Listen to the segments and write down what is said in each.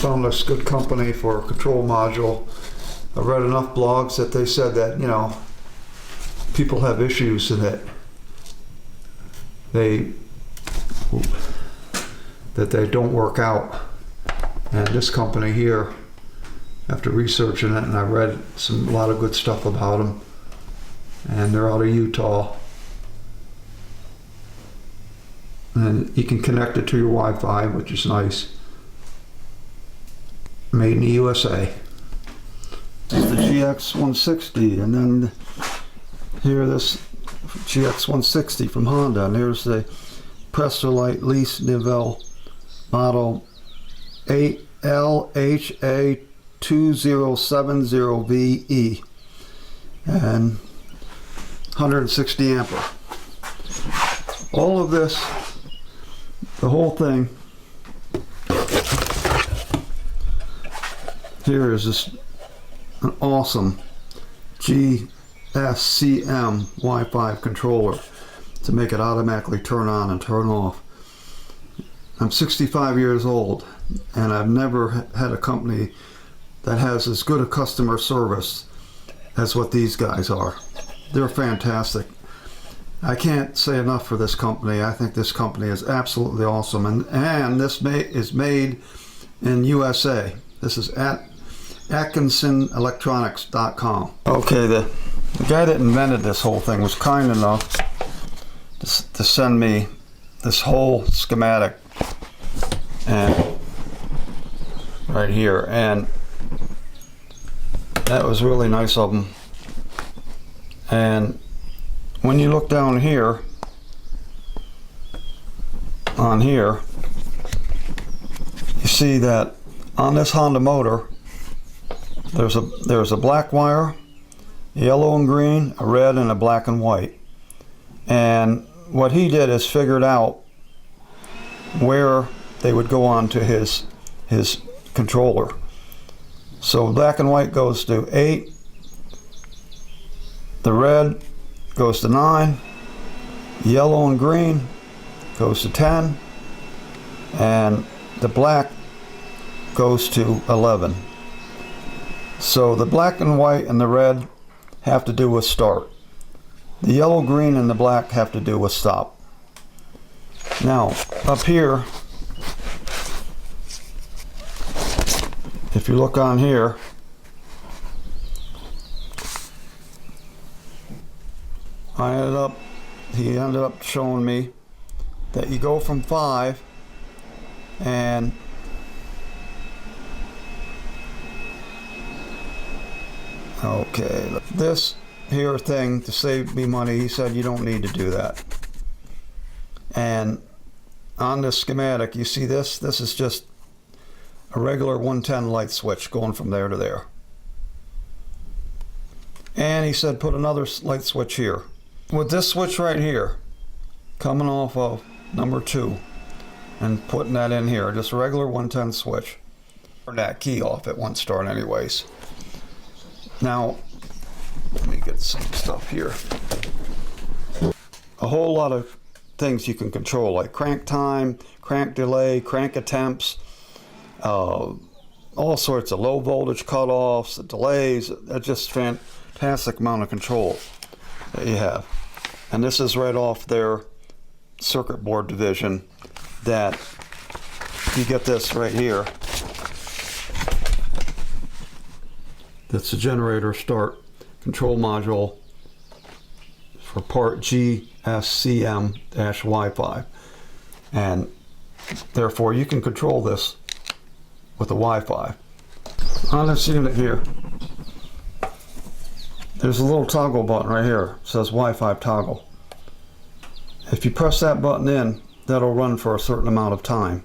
found this good company for a control module. I read enough blogs that they said that, you know, people have issues and that they don't work out. And this company here, after researching it, and I read a lot of good stuff about them, and they're out of Utah. And you can connect it to your Wi-Fi, which is nice. Made in the USA. This is the GX160, and then here this GX160 from Honda, and here's the Presslight Lease Nivelle model 8LHA2070VE, and 160 ampere. All of this, the whole thing, here is this an awesome GSCM Wi-Fi controller to make it automatically turn on and turn off. I'm 65 years old, and I've never had a company that has as good a customer service as what these guys are. They're fantastic. I can't say enough for this company. I think this company is absolutely awesome, and this is made in USA. This is at AtkinsonElectronics.com. Okay, the guy that invented this whole thing was kind enough to send me this whole schematic and right here, and that was really nice of him. And when you look down here, on here, you see that on this Honda motor, there's a black wire, yellow and green, a red, and a black and white. And what he did is figured out where they would go on to his controller. So black and white goes to 8, the red goes to 9, yellow and green goes to 10, and the black goes to 11. So the black and white and the red have to do with start. The yellow, green, and the black have to do with stop. Now, up here, if you look on here, he ended up showing me that you go from 5 and okay, this here thing to save me money, he said you don't need to do that. And on this schematic, you see this is just a regular 110 light switch going from there to there. And he said put another light switch here. With this switch right here, coming off of number 2 and putting that in here, just a regular 110 switch. Turn that key off, it won't start anyways. Now, let me get some stuff here. A whole lot of things you can control, like crank time, crank delay, crank attempts, all sorts of low voltage cutoffs, delays. That's just fantastic amount of control that you have. And this is right off their circuit board division, that you get this right here. That's the generator start control module for part GSCM-Wi-Fi. And therefore you can control this with the Wi-Fi. On this unit here, there's a little toggle button right here. It says Wi-Fi toggle. If you press that button in, that'll run for a certain amount of time,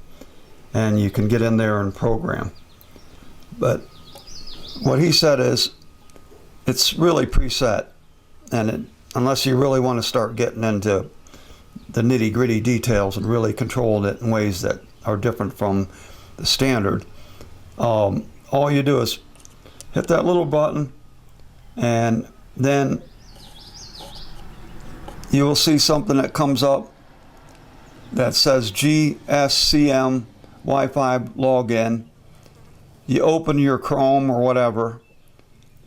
and you can get in there and program. But what he said is, it's really preset, and unless you really want to start getting into the nitty-gritty details and really control it in ways that are different from the standard, all you do is hit that little button, and then you will see something that comes up that says GSCM Wi-Fi login, you open your Chrome or whatever,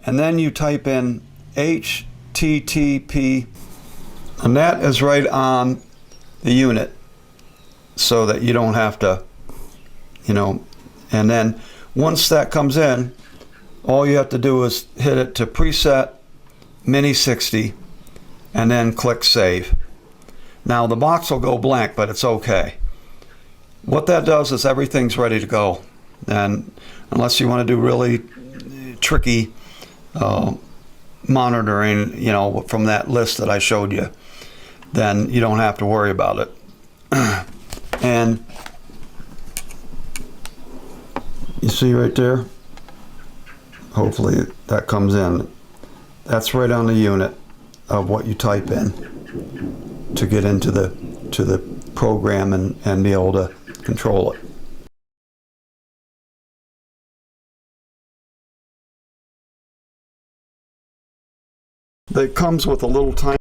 and then you type in HTTP, and that is right on the unit, so that you don't have to, and then once that comes in, all you have to do is hit it to preset Mini 60 and then click save. Now the box will go blank, but it's okay. What that does is everything's ready to go, and unless you want to do really tricky monitoring, from that list that I showed you, then you don't have to worry about it. And you see right there, hopefully that comes in. That's right on the unit of what you type in to get into the program and be able to control it. It comes with a little tiny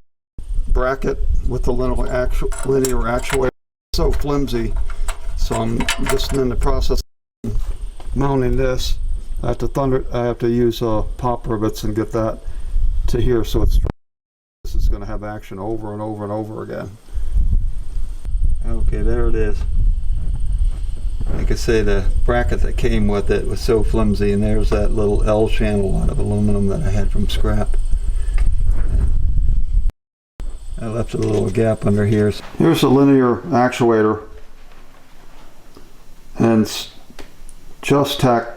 bracket with the little linear actuator. It's so flimsy, so I'm just in the process of mounting this. I have to use pop rivets and get that to here, so it's this is going to have action over and over and over again. Okay, there it is. Like I say, the bracket that came with it was so flimsy, and there's that little L channel out of aluminum that I had from scrap. I left a little gap under here. Here's a linear actuator, and it's Justech,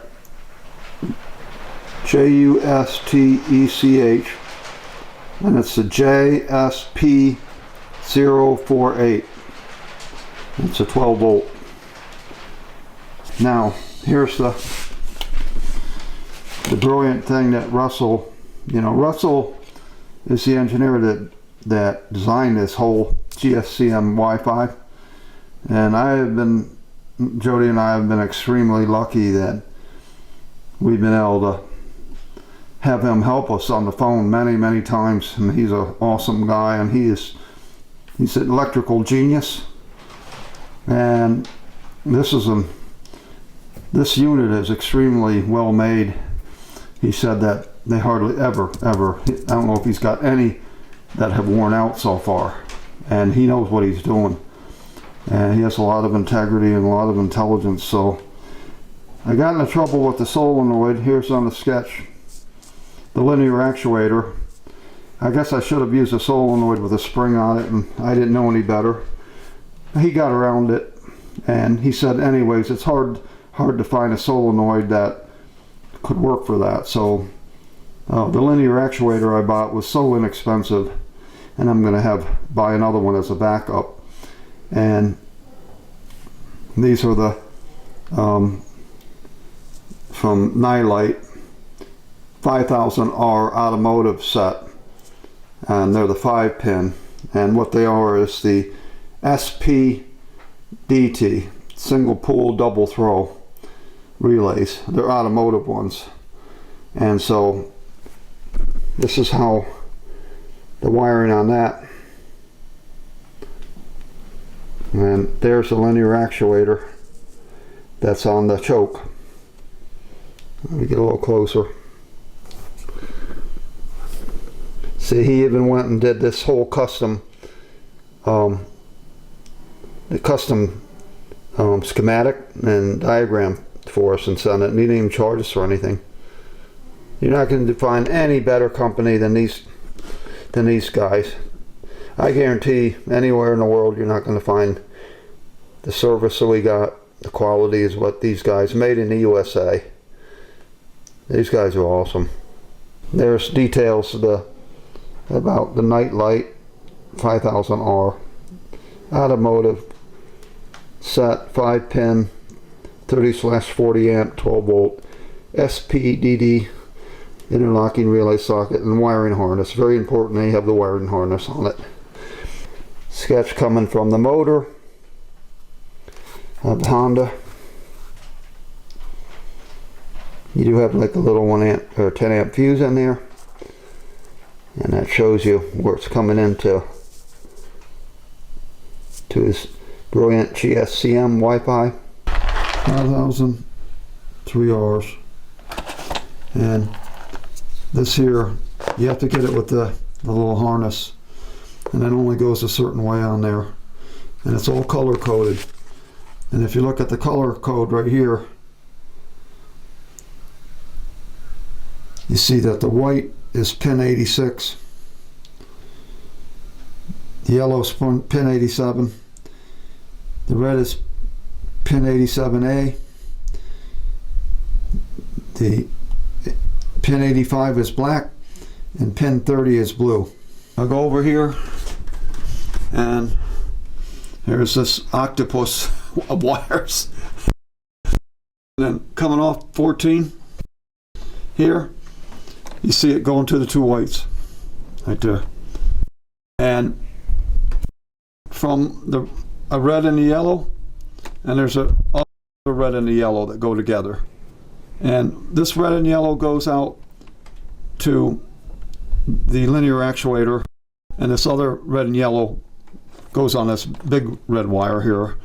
Justech, and it's the GSP-048. It's a 12 volt. Now, here's the brilliant thing that Russell, Russell is the engineer that designed this whole GSCM Wi-Fi, and Jody and I have been extremely lucky that we've been able to have him help us on the phone many times. And he's an awesome guy, and he's an electrical genius. And this unit is extremely well made. He said that they hardly ever, I don't know if he's got any that have worn out so far, and he knows what he's doing, and he has a lot of integrity and a lot of intelligence. So I got into trouble with the solenoid. Here's on the sketch the linear actuator. I guess I should have used a solenoid with a spring on it, and I didn't know any better. He got around it, and he said anyways it's hard to find a solenoid that could work for that. So the linear actuator I bought was so inexpensive, and I'm going to buy another one as a backup. And these are the from Nylite 5000R automotive set, and they're the 5-pin, and what they are is the SPDT, single pull double throw relays. They're automotive ones, and so this is how the wiring on that. And there's the linear actuator that's on the choke. Let me get a little closer. See, he even went and did this whole custom schematic and diagram for us and sent it, and he didn't even charge us or anything. You're not going to find any better company than these guys. I guarantee anywhere in the world you're not going to find the service that we got. The quality is what these guys made in the USA. These guys are awesome. There's details about the Nightlight 5000R automotive set, 5-pin 30/40 amp 12 volt SPDD interlocking relay socket and wiring harness. Very important they have the wiring harness on it. Sketch coming from the motor of Honda. You do have like a little 1 amp or 10 amp fuse in there, and that shows you where it's coming into to his brilliant GSCM Wi-Fi. 5003 3 R's. And this here, you have to get it with the little harness, and it only goes a certain way on there, and it's all color coded. And if you look at the color code right here, you see that the white is pin 86, the yellow is pin 87, the red is pin 87A, the pin 85 is black, and pin 30 is blue. I'll go over here, and here's this octopus of wires. And then coming off 14 here, you see it going to the 2 whites right there. And from a red and the yellow, and there's a other red and the yellow that go together. And this red and yellow goes out to the linear actuator, and this other red and yellow goes on this big red wire here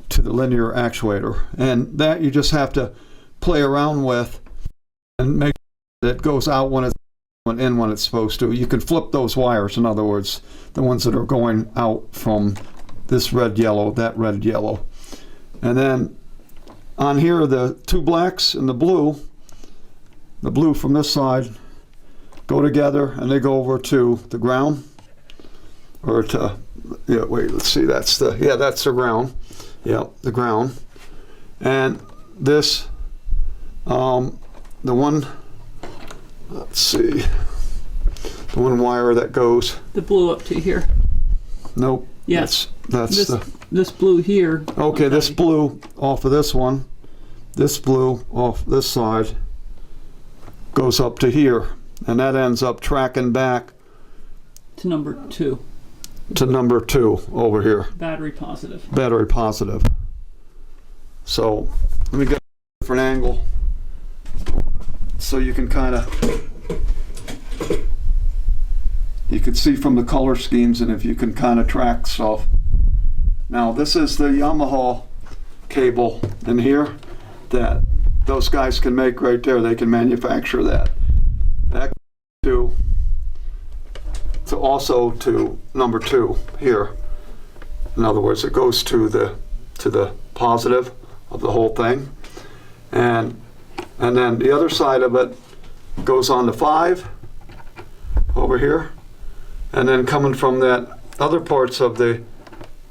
to the linear actuator. And that you just have to play around with and make sure that it goes out when it's in when it's supposed to. You can flip those wires, in other words, the ones that are going out from this red yellow, that red yellow. And then on here, the 2 blacks and the blue from this side go together, and they go over to the ground, or to, yeah, wait, let's see, that's the ground. Yeah, the ground. And this, the one, let's see, the one wire that goes. The blue up to here. Nope. Yes. That's this blue here. Okay, this blue off of this one, this blue off this side goes up to here, and that ends up tracking back to number 2. To number 2 over here. Battery positive. Battery positive. So let me get a different angle so you can kind of, you can see from the color schemes, and if you can kind of track stuff. Now this is the Yamaha cable in here that those guys can make right there. They can manufacture that. That to also to number 2 here. In other words, it goes to the positive of the whole thing, and then the other side of it goes on to 5 over here, and then coming from that other parts of the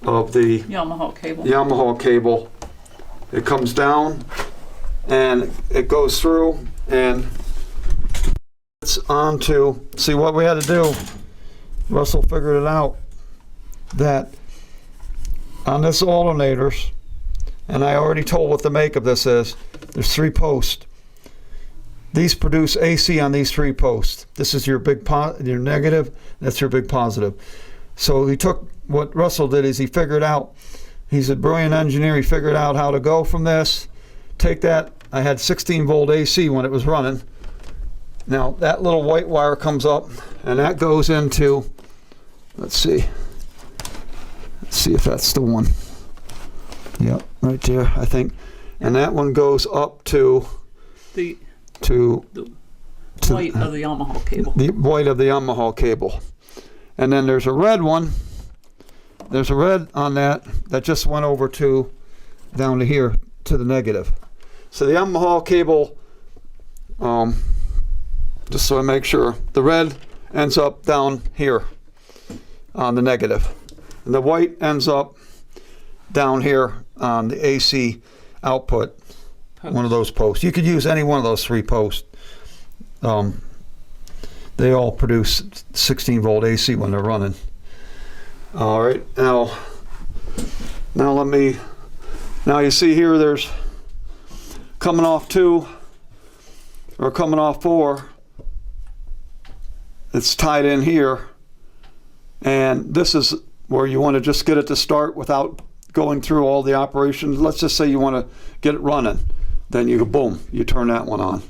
Yamaha cable, it comes down and it goes through, and it's onto, see what we had to do, Russell figured it out, that on this alternators, and I already told what the make of this is, there's 3 posts. These produce AC on these 3 posts. This is your your negative, that's your big positive. So he took, what Russell did is he figured out, he's a brilliant engineer, he figured out how to go from this, take that, I had 16 volt AC when it was running. Now that little white wire comes up, and that goes into, let's see if that's the one. Yep, right there, I think. And that one goes up to the white of the Yamaha cable. The white of the Yamaha cable. And then there's a red one. There's a red on that just went over to down to here to the negative. So the Yamaha cable, just so I make sure, the red ends up down here on the negative, and the white ends up down here on the AC output post. One of those posts. You could use any one of those 3 posts. They all produce 16 volt AC when they're running. All right, now you see here there's coming off 2 or coming off 4. It's tied in here, and this is where you want to just get it to start without going through all the operations. Let's just say you want to get it running, then you go boom, you turn that one on.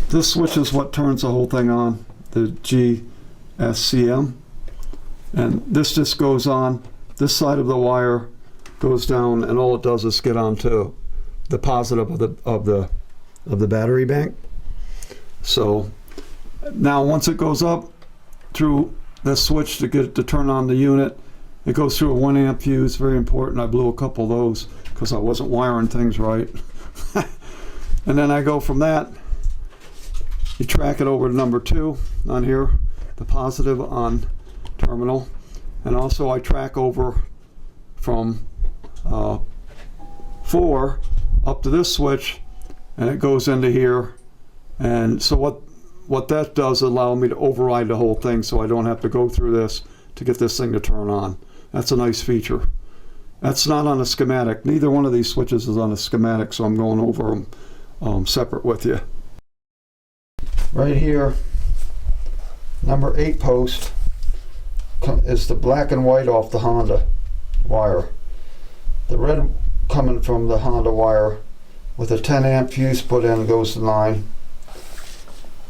This switch is what turns the whole thing on, the GSCM, and this just goes on. This side of the wire goes down, and all it does is get onto the positive of the battery bank. So now once it goes up through the switch to get it to turn on the unit, it goes through a 1 amp fuse, very important. I blew a couple of those because I wasn't wiring things right. And then I go from that, you track it over to number 2 on here, the positive on terminal. And also I track over from 4 up to this switch, and it goes into here. And so what that does allow me to override the whole thing, so I don't have to go through this to get this thing to turn on. That's a nice feature. That's not on a schematic. Neither one of these switches is on a schematic, so I'm going over them separate with you. Right here, number 8 post is the black and white off the Honda wire. The red coming from the Honda wire with a 10 amp fuse put in goes to 9.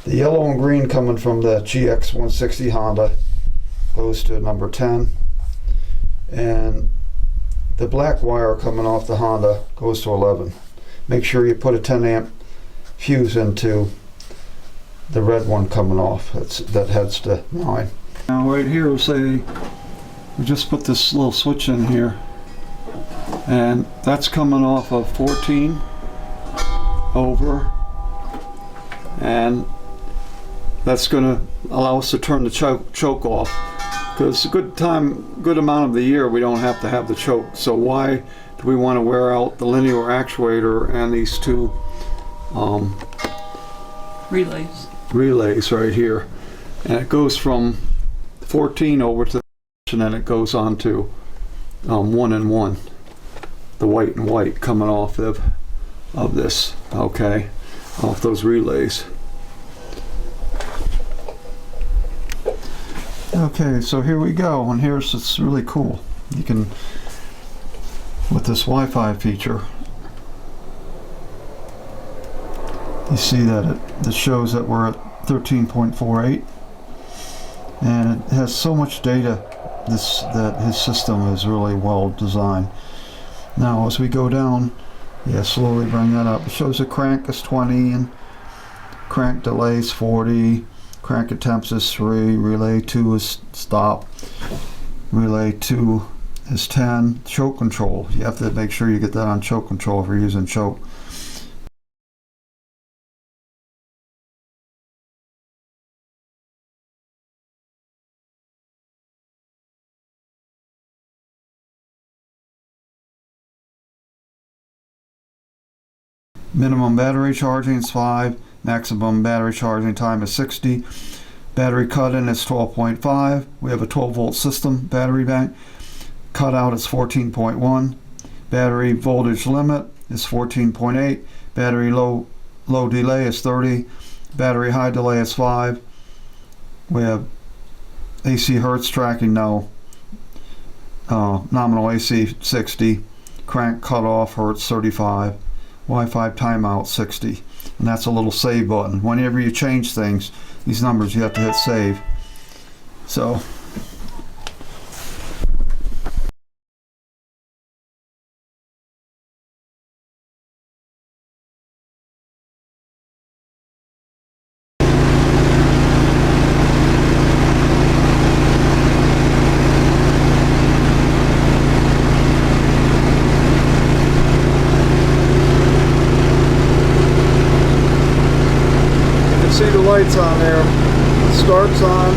The yellow and green coming from the GX160 Honda goes to number 10. And the black wire coming off the Honda goes to 11. Make sure you put a 10 amp fuse into the red one coming off. That heads to 9. Now right here we'll say we just put this little switch in here, and that's coming off of 14 over, and that's going to allow us to turn the choke off, because a good amount of the year we don't have to have the choke. So why do we want to wear out the linear actuator and these two relays right here? And it goes from 14 over to, and then it goes on to 1 and 1, the white and white coming off of this, okay, off those relays. Okay, so here we go, and here's, it's really cool. You can, with this Wi-Fi feature, you see that it shows that we're at 13.48, and it has so much data that his system is really well designed. Now as we go down, slowly bring that up. It shows the crank is 20 and crank delay is 40. Crank attempts is 3, relay 2 is stop, relay 2 is 10. Choke control, you have to make sure you get that on choke control if you're using choke. Minimum battery charging is 5. Maximum battery charging time is 60. Battery cut-in is 12.5. We have a 12-volt system battery bank. Cutout is 14.1. Battery voltage limit is 14.8. Battery low delay is 30. Battery high delay is 5. We have AC hertz tracking now. Nominal AC 60. Crank cutoff hertz 35. Wi-Fi timeout 60. And that's a little save button. Whenever you change things, these numbers, you have to hit save. So see the lights on there. Starts on.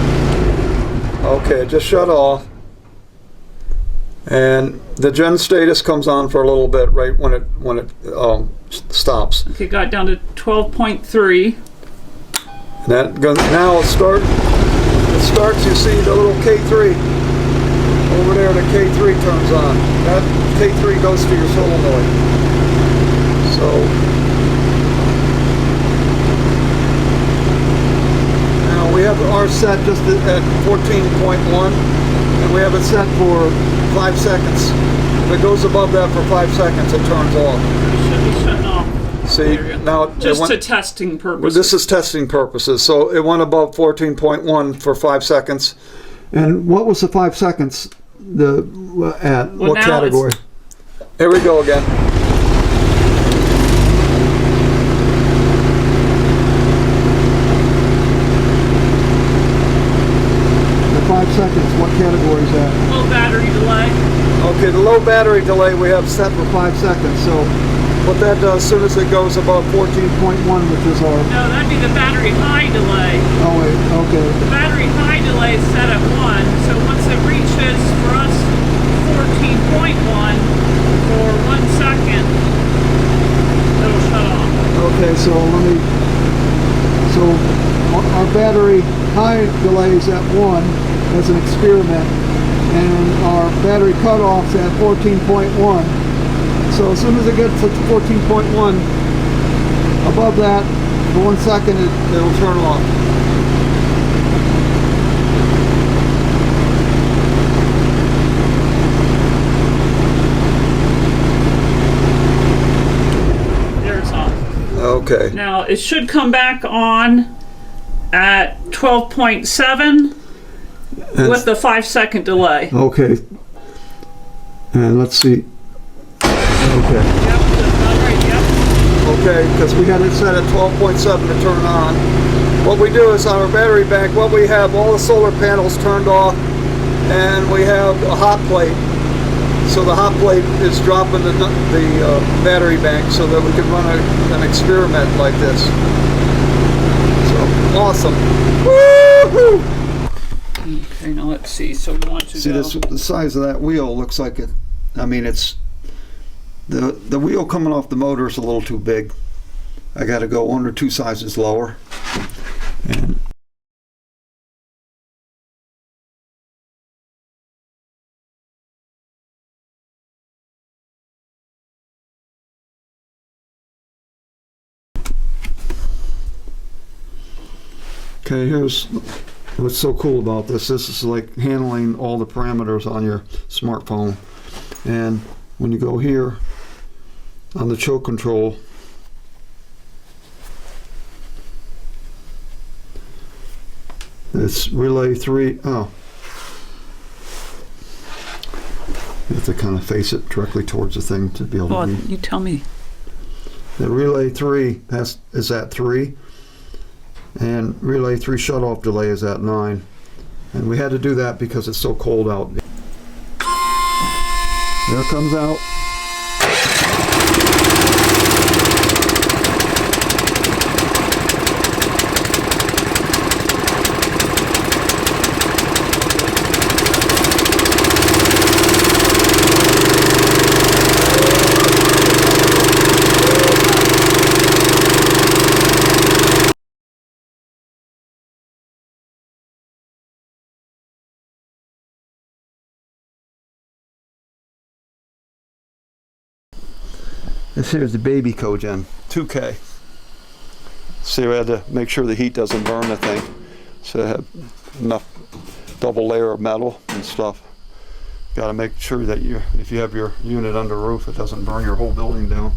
Okay, it just shut off. And the gen status comes on for a little bit right when it stops. Okay, got down to 12.3. And that goes, now it starts. You see the little K3 over there. The K3 turns on. That K3 goes to your solenoid. So. We have ours set just at 14.1, and we have it set for 5 seconds. If it goes above that for 5 seconds, it turns off. It should be shutting off. See, now just to testing purposes. Well, this is testing purposes. So it went above 14.1 for 5 seconds. And what was the 5 seconds? What category? Here we go again. seconds. What category is that? Low battery delay. Okay, the low battery delay we have set for 5 seconds. So what that does, as soon as it goes above 14.1, which is our... No, that'd be the battery high delay. Oh wait, okay. The battery high delay is set at 1, so once it reaches, for us, 14.1 for 1 second, it'll shut off. Okay, so our battery high delay is at 1 as an experiment, and our battery cutoff's at 14.1. So as soon as it gets to 14.1, above that, for 1 second, it'll turn off. There it's off. Okay. Now, it should come back on at 12.7 with the 5 second delay. Okay. And let's see. Okay. Yep, that's about right, yep. Okay, because we had it set at 12.7 to turn on. What we do is on our battery bank, what we have all the solar panels turned off, and we have a hot plate. So the hot plate is dropping the battery bank so that we can run an experiment like this. So awesome! Woo-hoo! Okay, now let's see. So we want to See go. the size of that wheel looks like it. I mean, it's the wheel coming off the motor is a little too big. I got to go 1 or 2 sizes lower. And okay, here's what's so cool about this. This is like handling all the parameters on your smartphone. And when you go here on the choke control, it's relay 3. Oh, you have to kind of face it directly towards the thing to be able to Well, read. you tell me. The relay 3 is at 3, and relay 3 shutoff delay is at 9. And we had to do that because it's so cold out. There it comes out. This here's the baby cogen, 2K. So we had to make sure the heat doesn't burn the thing. So I have enough double layer of metal and stuff. Got to make sure that if you have your unit under roof, it doesn't burn your whole building down.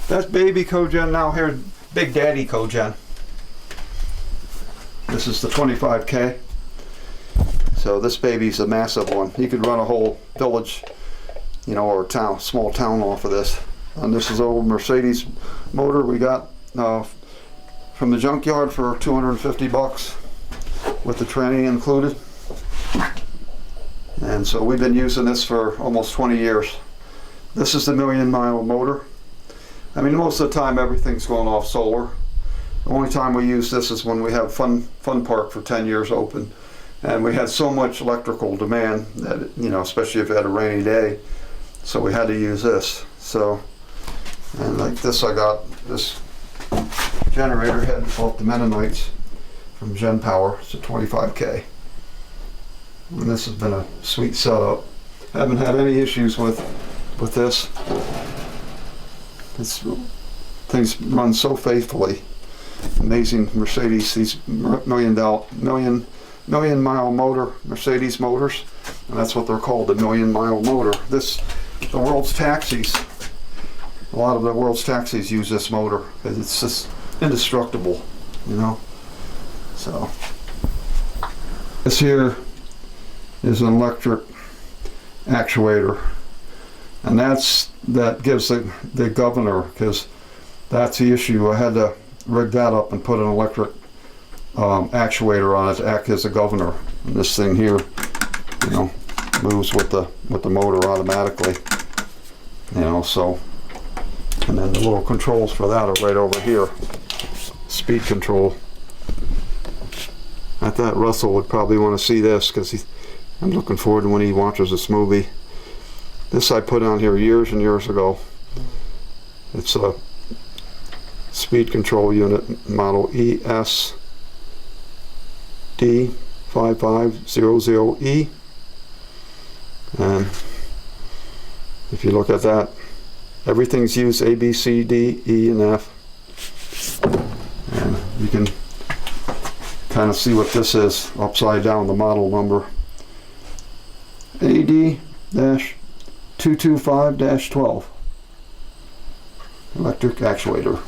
That's baby cogen. Now here's Big Daddy cogen. This is the 25K. So this baby's a massive one. You could run a whole village, or a town, small town off of this. And this is an old Mercedes motor we got from the junkyard for 250 bucks with the tranny included. And so we've been using this for almost 20 years. This is the 1,000,000-mile motor. I mean, most of the time everything's going off solar. The only time we use this is when we have Fun Park for 10 years open. And we had so much electrical demand that, especially if you had a rainy day, so we had to use this. So, and like this, I got this generator heading off the Mennonites from Gen Power. It's a 25K. And this has been a sweet setup. Haven't had any issues with this. Things run so faithfully. Amazing Mercedes, these million-mile motor Mercedes motors, and that's what they're called, the 1,000,000-mile motor. The world's taxis. A lot of the world's taxis use this motor because it's just indestructible, So this here is an electric actuator, and that gives the governor, because that's the issue. I had to rig that up and put an electric actuator on it to act as a governor. And this thing here you know, moves with the motor automatically, you know. So, and then the little controls for that are right over here. Speed control. I thought Russell would probably want to see this because I'm looking forward to when he watches this movie. This I put on here years and years ago. It's a speed control unit, model ESD5500E. And if you look at that, everything's used A, B, C, D, E, and F. And you can kind of see what this is upside down, the model number. AD-225-12. Electric actuator.